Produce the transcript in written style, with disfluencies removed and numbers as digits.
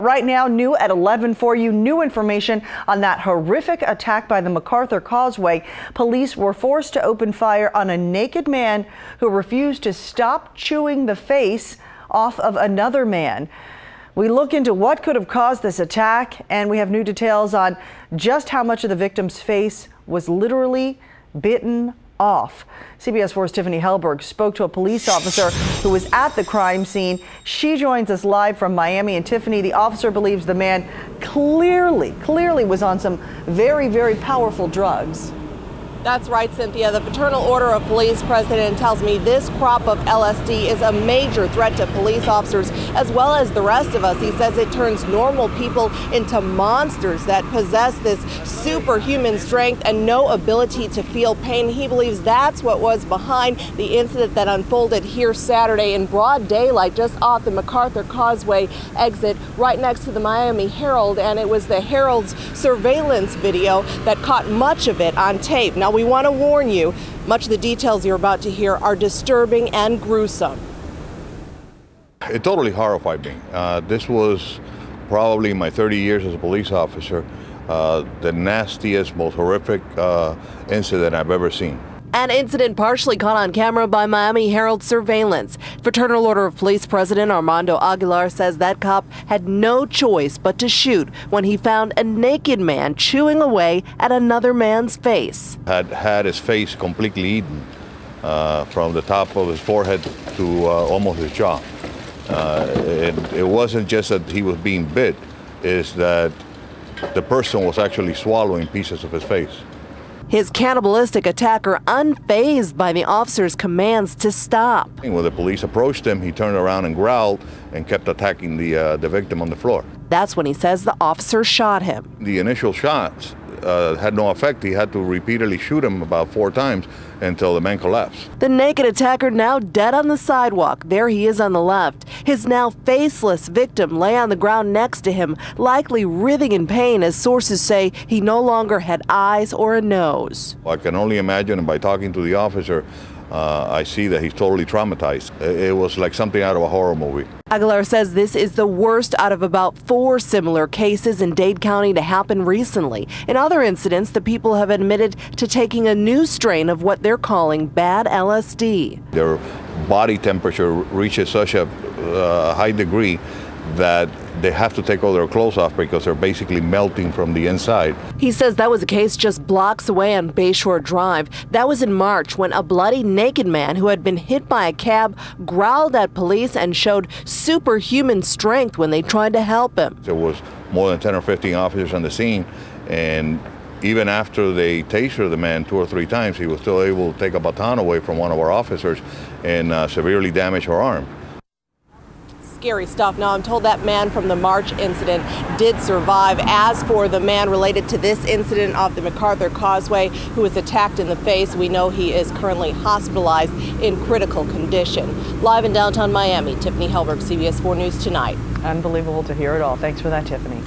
Right now, new at 11 for you, new information on that horrific attack by the MacArthur Causeway. Police were forced to open fire on a naked man who refused to stop chewing the face off of another man. We look into what could have caused this attack, and we have new details on just how much of the victim's face was literally bitten off. CBS 4's Tiffany Hellberg spoke to a police officer who was at the crime scene. She joins us live from Miami. And Tiffany, the officer believes the man clearly was on some very powerful drugs. That's right, Cynthia. The Fraternal Order of Police president tells me this crop of LSD is a major threat to police officers as well as the rest of us. He says it turns normal people into monsters that possess this superhuman strength and no ability to feel pain. He believes that's what was behind the incident that unfolded here Saturday in broad daylight just off the MacArthur Causeway exit right next to the Miami Herald. And it was the Herald's surveillance video that caught much of it on tape. Now, we want to warn you, much of the details you're about to hear are disturbing and gruesome. It totally horrified me. This was probably in my 30 years as a police officer, the nastiest, most horrific incident I've ever seen. An incident partially caught on camera by Miami Herald surveillance. Fraternal Order of Police President Armando Aguilar says that cop had no choice but to shoot when he found a naked man chewing away at another man's face. Had his face completely eaten from the top of his forehead to almost his jaw. It wasn't just that he was being bit, it's that the person was actually swallowing pieces of his face. His cannibalistic attacker unfazed by the officer's commands to stop. When the police approached him, he turned around and growled and kept attacking the victim on the floor. That's when he says the officer shot him. The initial shots had no effect. He had to repeatedly shoot him about 4 times until the man collapsed. The naked attacker now dead on the sidewalk. There he is on the left. His now faceless victim lay on the ground next to him, likely writhing in pain as sources say he no longer had eyes or a nose. I can only imagine, and by talking to the officer, I see that he's totally traumatized. It was like something out of a horror movie. Aguilar says this is the worst out of about 4 similar cases in Dade County to happen recently. In other incidents, the people have admitted to taking a new strain of what they're calling bad LSD. Their body temperature reaches such a high degree that they have to take all their clothes off because they're basically melting from the inside. He says that was a case just blocks away on Bayshore Drive. That was in March when a bloody naked man who had been hit by a cab growled at police and showed superhuman strength when they tried to help him. There was more than 10 or 15 officers on the scene, and even after they tasered the man 2 or 3 times, he was still able to take a baton away from one of our officers and severely damage her arm. Scary stuff. Now, I'm told that man from the March incident did survive. As for the man related to this incident off the MacArthur Causeway who was attacked in the face, we know he is currently hospitalized in critical condition. Live in downtown Miami, Tiffany Hellberg, CBS 4 News Tonight. Unbelievable to hear it all. Thanks for that, Tiffany.